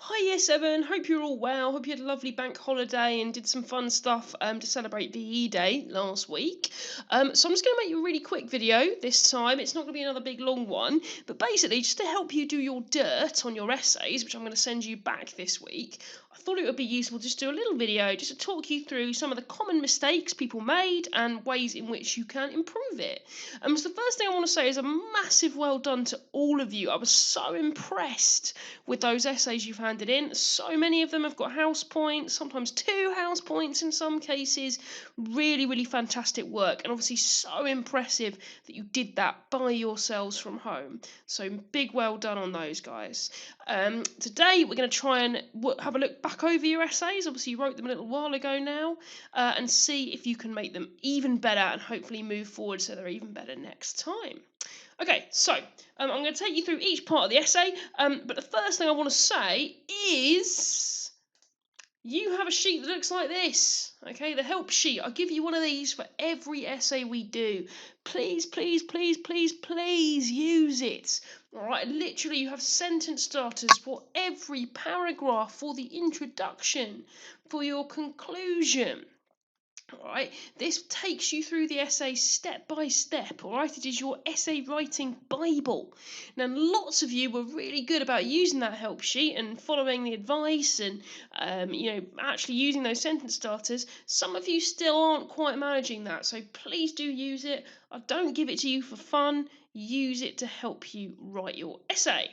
Hi, Year 7. Hope you're all well. Hope you had a lovely bank holiday and did some fun stuff to celebrate VE Day last week. So I'm just going to make you a really quick video this time. It's not going to be another big long one, but basically just to help you do your dirt on your essays, which I'm going to send you back this week. I thought it would be useful just to do a little video just to talk you through some of the common mistakes people made and ways in which you can improve it. So the first thing I want to say is a massive well done to all of you. I was so impressed with those essays you've handed in. So many of them have got house points, sometimes 2 house points in some cases. Really, really fantastic work, and obviously so impressive that you did that by yourselves from home. So big well done on those guys. Today we're going to try and have a look back over your essays. Obviously you wrote them a little while ago now, and see if you can make them even better and hopefully move forward so they're even better next time. Okay, so I'm going to take you through each part of the essay, but the first thing I want to say is you have a sheet that looks like this. Okay, the help sheet. I'll give you one of these for every essay we do. Please, please, please, please, please use it. All right, literally, you have sentence starters for every paragraph, for the introduction, for your conclusion. Alright, this takes you through the essay step by step, alright? It is your essay writing Bible. Now, lots of you were really good about using that help sheet and following the advice and, actually using those sentence starters. Some of you still aren't quite managing that, so please do use it. I don't give it to you for fun, use it to help you write your essay.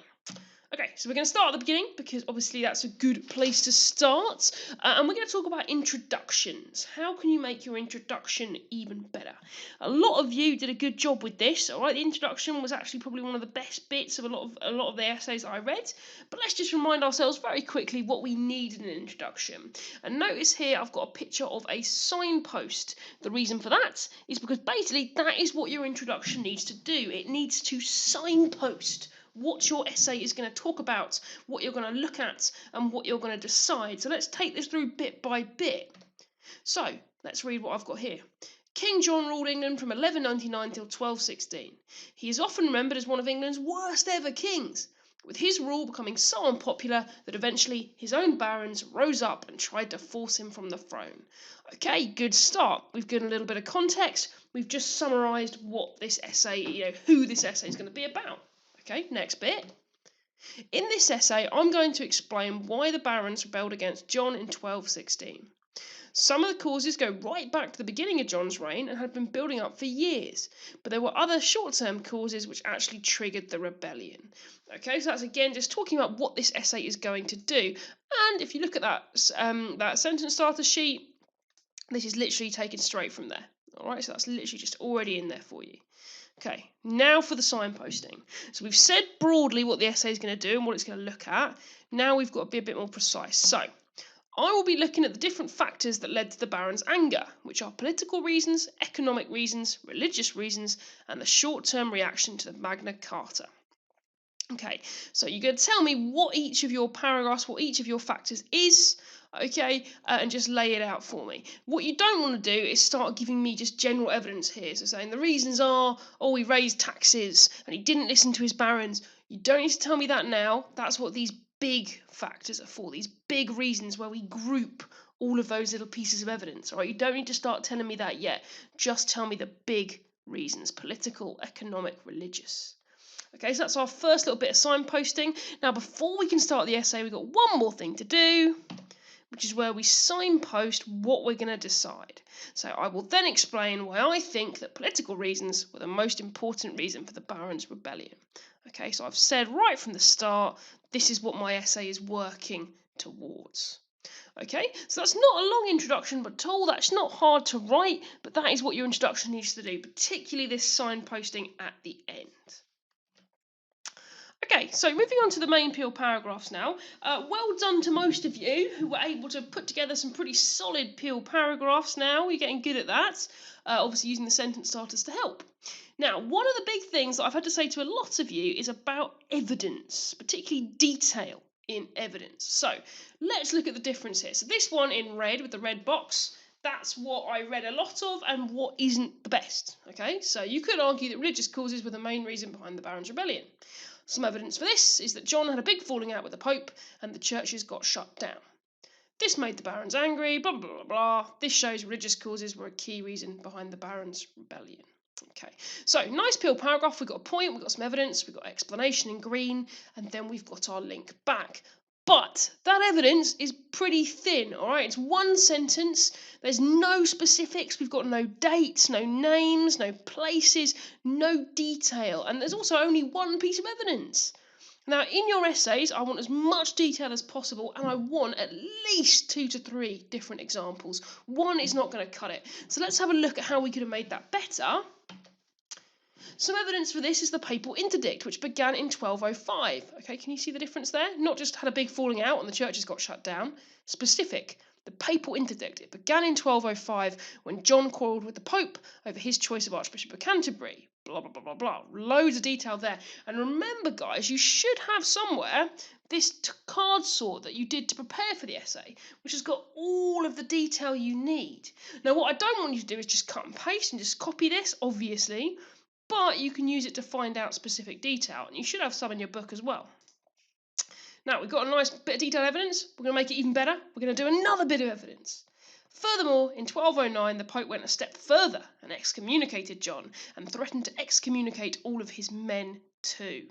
Okay, so we're going to start at the beginning because obviously that's a good place to start. And we're going to talk about introductions. How can you make your introduction even better? A lot of you did a good job with this. All right, the introduction was actually probably one of the best bits of a lot of the essays that I read. But let's just remind ourselves very quickly what we need in an introduction. And notice here I've got a picture of a signpost. The reason for that is because basically that is what your introduction needs to do. It needs to signpost what your essay is going to talk about, what you're going to look at, and what you're going to decide. So let's take this through bit by bit. So let's read what I've got here. King John ruled England from 1199 till 1216. He is often remembered as one of England's worst ever kings, with his rule becoming so unpopular that eventually his own barons rose up and tried to force him from the throne. Okay, good start. We've given a little bit of context. We've just summarised what this essay, who this essay is going to be about. Okay, next bit. In this essay, I'm going to explain why the barons rebelled against John in 1216. Some of the causes go right back to the beginning of John's reign and had been building up for years, but there were other short-term causes which actually triggered the rebellion. Okay, so that's again just talking about what this essay is going to do. And if you look at that sentence starter sheet, this is literally taken straight from there. All right, so that's literally just already in there for you. Okay, now for the signposting. So we've said broadly what the essay is going to do and what it's going to look at. Now we've got to be a bit more precise. So I will be looking at the different factors that led to the Barons' anger, which are political reasons, economic reasons, religious reasons, and the short-term reaction to the Magna Carta. Okay, so you're going to tell me what each of your paragraphs, what each of your factors is, okay, and just lay it out for me. What you don't want to do is start giving me just general evidence here. So saying the reasons are, oh, he raised taxes and he didn't listen to his barons. You don't need to tell me that now. That's what these big factors are for, these big reasons where we group all of those little pieces of evidence, all right? You don't need to start telling me that yet. Just tell me the big reasons, political, economic, religious. Okay, so that's our first little bit of signposting. Now, before we can start the essay, we've got one more thing to do, which is where we signpost what we're going to decide. So I will then explain why I think that political reasons were the most important reason for the Barons' rebellion. Okay, so I've said right from the start, this is what my essay is working towards. Okay, so that's not a long introduction, but all that's not hard to write, but that is what your introduction needs to do, particularly this signposting at the end. Okay, so moving on to the main Peel paragraphs now. Well done to most of you who were able to put together some pretty solid Peel paragraphs now. You're getting good at that. Obviously using the sentence starters to help. Now, one of the big things that I've had to say to a lot of you is about evidence, particularly detail in evidence. So let's look at the difference here. So this one in red with the red box, that's what I read a lot of and what isn't the best. Okay, so you could argue that religious causes were the main reason behind the Barons' Rebellion. Some evidence for this is that John had a big falling out with the Pope and the churches got shut down. This made the barons angry, blah, blah, blah, blah. This shows religious causes were a key reason behind the barons' rebellion. Okay, so nice peel paragraph. We've got a point, we've got some evidence, we've got explanation in green, and then we've got our link back. But that evidence is pretty thin, all right? It's one sentence. There's no specifics. We've got no dates, no names, no places, no detail. And there's also only one piece of evidence. Now, in your essays, I want as much detail as possible, and I want at least 2 to 3 different examples. One is not going to cut it. So let's have a look at how we could have made that better. Some evidence for this is the papal interdict, which began in 1205. Okay, can you see the difference there? Not just had a big falling out and the churches got shut down. Specific. The papal interdict. It began in 1205 when John quarrelled with the Pope over his choice of Archbishop of Canterbury. Blah, blah, blah, blah, blah. Loads of detail there. And remember, guys, you should have somewhere this card sort that you did to prepare for the essay, which has got all of the detail you need. Now, what I don't want you to do is just cut and paste and just copy this, obviously, but you can use it to find out specific detail, and you should have some in your book as well. Now, we've got a nice bit of detailed evidence. We're going to make it even better. We're going to do another bit of evidence. Furthermore, in 1209, the Pope went a step further and excommunicated John and threatened to excommunicate all of his men too.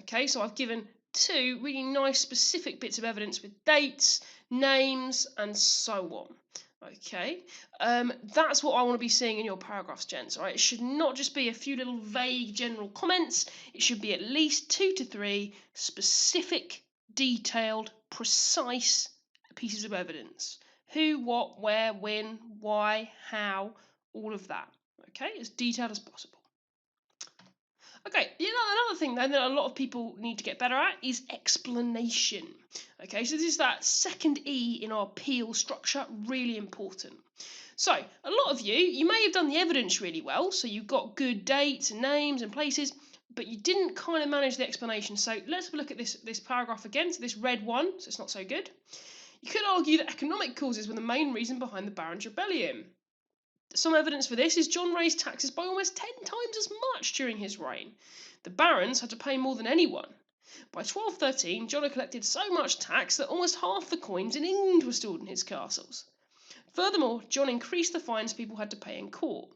Okay, so I've given 2 really nice specific bits of evidence with dates, names, and so on. Okay, that's what I want to be seeing in your paragraphs, gents. All right, it should not just be a few little vague general comments. It should be at least 2 to 3 specific, detailed, precise pieces of evidence. Who, what, where, when, why, how, all of that. Okay, as detailed as possible. Okay, another thing then that a lot of people need to get better at is explanation. Okay, so this is that second E in our peel structure, really important. So, a lot of you may have done the evidence really well, so you got good dates and names and places, but you didn't kind of manage the explanation. So let's have a look at this paragraph again, so this red one, so it's not so good. You could argue that economic causes were the main reason behind the Barons' Rebellion. Some evidence for this is John raised taxes by almost 10 times as much during his reign. The barons had to pay more than anyone. By 1213, John had collected so much tax that almost half the coins in England were stored in his castles. Furthermore, John increased the fines people had to pay in court.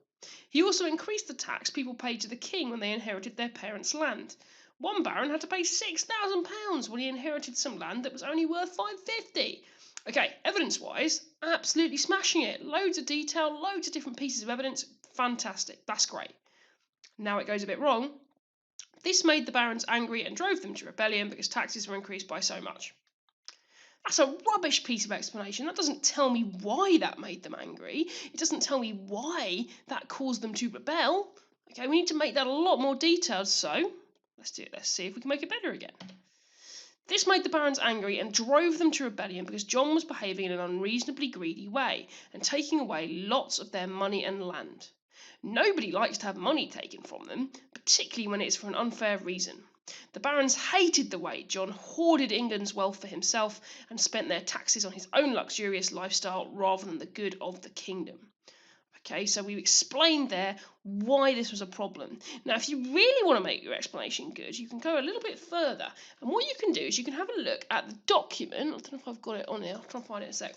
He also increased the tax people paid to the king when they inherited their parents' land. One baron had to pay £6,000 when he inherited some land that was only worth £550. Okay, evidence-wise, absolutely smashing it. Loads of detail, loads of different pieces of evidence. Fantastic. That's great. Now it goes a bit wrong. This made the barons angry and drove them to rebellion because taxes were increased by so much. That's a rubbish piece of explanation. That doesn't tell me why that made them angry. It doesn't tell me why that caused them to rebel. Okay, we need to make that a lot more detailed, so let's do it. Let's see if we can make it better again. This made the barons angry and drove them to rebellion because John was behaving in an unreasonably greedy way and taking away lots of their money and land. Nobody likes to have money taken from them, particularly when it's for an unfair reason. The barons hated the way John hoarded England's wealth for himself and spent their taxes on his own luxurious lifestyle rather than the good of the kingdom. Okay, so we explained there why this was a problem. Now, if you really want to make your explanation good, you can go a little bit further. And what you can do is you can have a look at the document. I don't know if I've got it on here. I'll try and find it in a sec.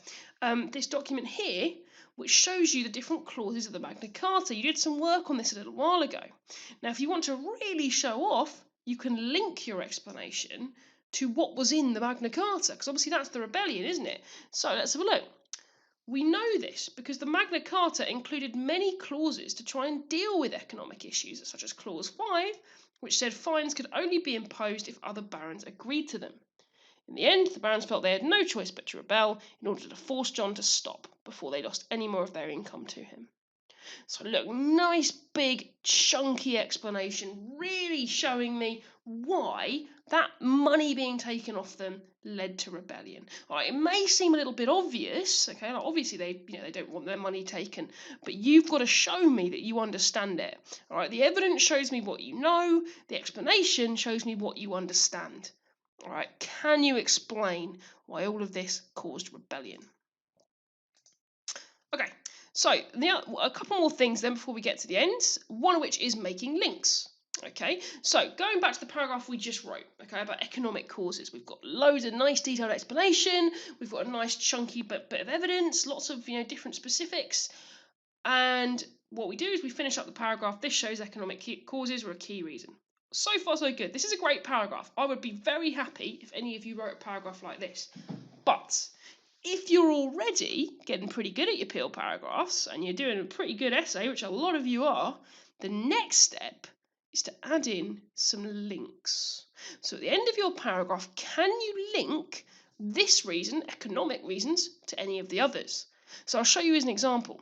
This document here, which shows you the different clauses of the Magna Carta. You did some work on this a little while ago. Now, if you want to really show off, you can link your explanation to what was in the Magna Carta, because obviously that's the rebellion, isn't it? So let's have a look. We know this because the Magna Carta included many clauses to try and deal with economic issues, such as Clause 5, which said fines could only be imposed if other barons agreed to them. In the end, the barons felt they had no choice but to rebel in order to force John to stop before they lost any more of their income to him. So look, nice big chunky explanation, really showing me why that money being taken off them led to rebellion. All right, it may seem a little bit obvious, okay? Like obviously they don't want their money taken, but you've got to show me that you understand it. All right, the evidence shows me what you know, the explanation shows me what you understand. All right, can you explain why all of this caused rebellion? Okay, so a couple more things then before we get to the end, one of which is making links. Okay, so going back to the paragraph we just wrote, okay, about economic causes, we've got loads of nice detailed explanation, we've got a nice chunky bit of evidence, lots of different specifics, and what we do is we finish up the paragraph. This shows economic causes are a key reason. So far, so good. This is a great paragraph. I would be very happy if any of you wrote a paragraph like this. But if you're already getting pretty good at your peel paragraphs and you're doing a pretty good essay, which a lot of you are, the next step is to add in some links. So at the end of your paragraph, can you link this reason, economic reasons, to any of the others? So I'll show you as an example.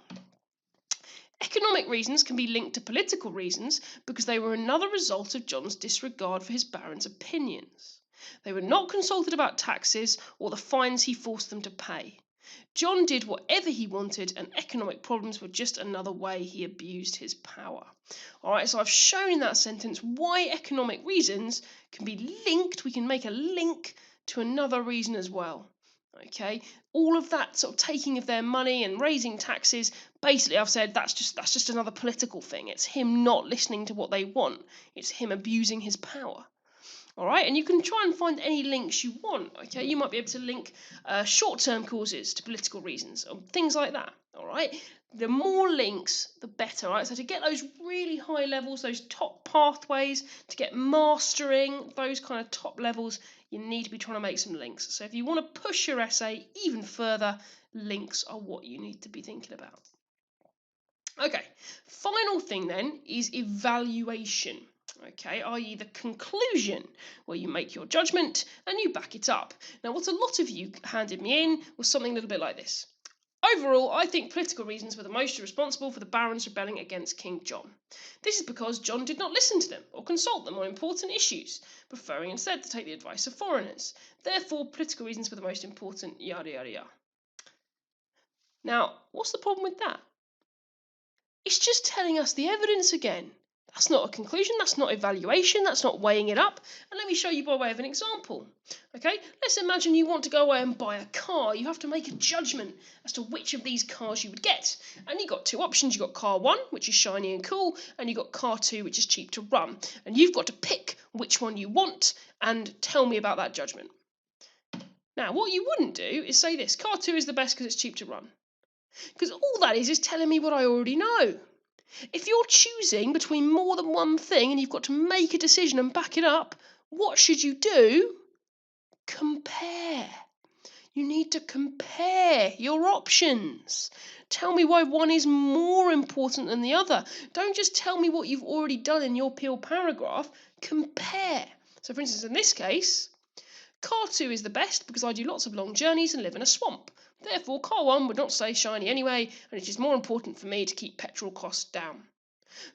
Economic reasons can be linked to political reasons because they were another result of John's disregard for his barons' opinions. They were not consulted about taxes or the fines he forced them to pay. John did whatever he wanted, and economic problems were just another way he abused his power. Alright, so I've shown in that sentence why economic reasons can be linked, we can make a link to another reason as well. Okay, all of that sort of taking of their money and raising taxes, basically I've said that's just another political thing. It's him not listening to what they want. It's him abusing his power. All right, and you can try and find any links you want. Okay, you might be able to link short-term causes to political reasons or things like that. All right, the more links, the better. Right, so to get those really high levels, those top pathways, to get mastering those kind of top levels, you need to be trying to make some links. So if you want to push your essay even further, links are what you need to be thinking about. Okay, final thing then is evaluation. Okay, i.e. the conclusion, where you make your judgment and you back it up. Now, what a lot of you handed me in was something a little bit like this. Overall, I think political reasons were the most responsible for the barons rebelling against King John. This is because John did not listen to them or consult them on important issues, preferring instead to take the advice of foreigners. Therefore, political reasons were the most important, yada yada yada. Now, what's the problem with that? It's just telling us the evidence again. That's not a conclusion, that's not evaluation, that's not weighing it up. And let me show you by way of an example. Okay, let's imagine you want to go away and buy a car. You have to make a judgment as to which of these cars you would get. And you've got two options. You've got car 1, which is shiny and cool, and you've got car 2, which is cheap to run. And you've got to pick which one you want and tell me about that judgment. Now, what you wouldn't do is say this, car 2 is the best because it's cheap to run. Because all that is telling me what I already know. If you're choosing between more than one thing and you've got to make a decision and back it up, what should you do? Compare. You need to compare your options. Tell me why one is more important than the other. Don't just tell me what you've already done in your peel paragraph. Compare. So, for instance, in this case, car 2 is the best because I do lots of long journeys and live in a swamp. Therefore, car 1 would not stay shiny anyway, and it is more important for me to keep petrol costs down.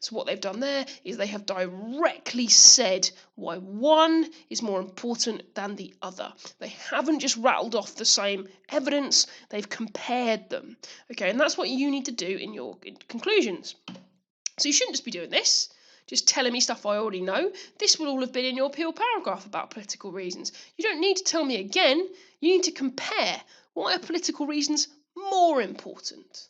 So what they've done there is they have directly said why one is more important than the other. They haven't just rattled off the same evidence, they've compared them. Okay, and that's what you need to do in your conclusions. So you shouldn't just be doing this, just telling me stuff I already know. This will all have been in your peel paragraph about political reasons. You don't need to tell me again. You need to compare. Why are political reasons more important?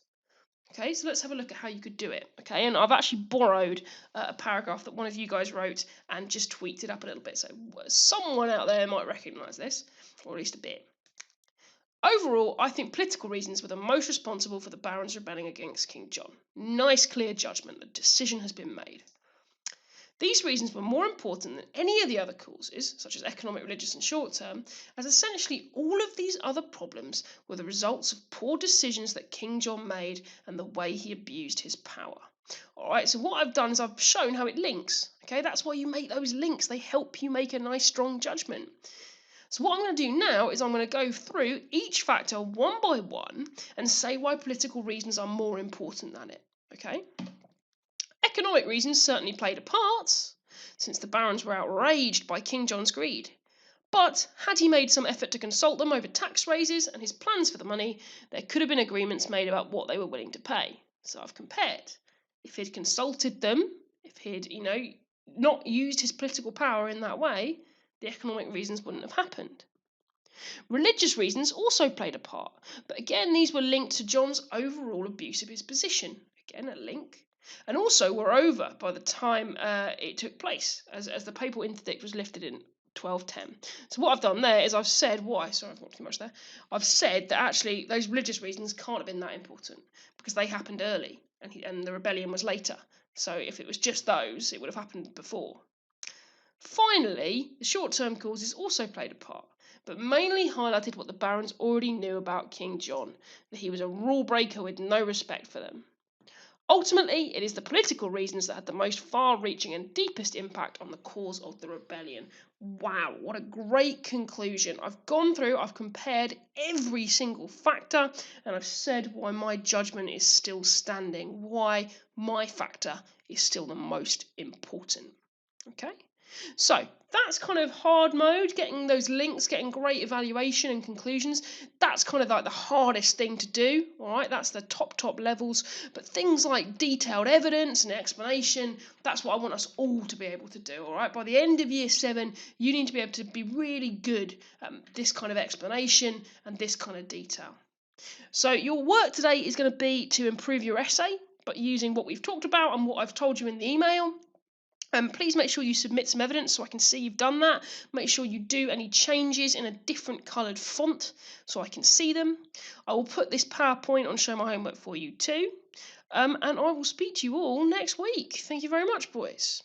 Okay, so let's have a look at how you could do it. Okay, and I've actually borrowed a paragraph that one of you guys wrote and just tweaked it up a little bit. So someone out there might recognise this, or at least a bit. Overall, I think political reasons were the most responsible for the barons rebelling against King John. Nice, clear judgment. The decision has been made. These reasons were more important than any of the other causes, such as economic, religious, and short term, as essentially all of these other problems were the results of poor decisions that King John made and the way he abused his power. Alright, so what I've done is I've shown how it links. Okay, that's why you make those links. They help you make a nice, strong judgment. So what I'm going to do now is I'm going to go through each factor one by one and say why political reasons are more important than it. Okay? Economic reasons certainly played a part, since the barons were outraged by King John's greed. But had he made some effort to consult them over tax raises and his plans for the money, there could have been agreements made about what they were willing to pay. So I've compared. If he'd consulted them, if he'd, not used his political power in that way, the economic reasons wouldn't have happened. Religious reasons also played a part, but again these were linked to John's overall abuse of his position. Again, a link. and also were over by the time it took place, as the papal interdict was lifted in 1210. So what I've done there is I've said why. Sorry, I've got too much there. I've said that actually those religious reasons can't have been that important because they happened early, and the rebellion was later. So if it was just those, it would have happened before. Finally, the short-term causes also played a part, but mainly highlighted what the barons already knew about King John, that he was a rule breaker with no respect for them. Ultimately, it is the political reasons that had the most far-reaching and deepest impact on the cause of the rebellion. Wow, what a great conclusion. I've gone through, I've compared every single factor, and I've said why my judgment is still standing, why my factor is still the most important. Okay? So that's kind of hard mode, getting those links, getting great evaluation and conclusions. That's kind of like the hardest thing to do. All right, that's the top levels. But things like detailed evidence and explanation, that's what I want us all to be able to do. All right, by the end of year 7, you need to be able to be really good at this kind of explanation and this kind of detail. So your work today is going to be to improve your essay, but using what we've talked about and what I've told you in the email. Please make sure you submit some evidence so I can see you've done that. Make sure you do any changes in a different coloured font so I can see them. I will put this PowerPoint on Show My Homework for you too. And I will speak to you all next week. Thank you very much, boys.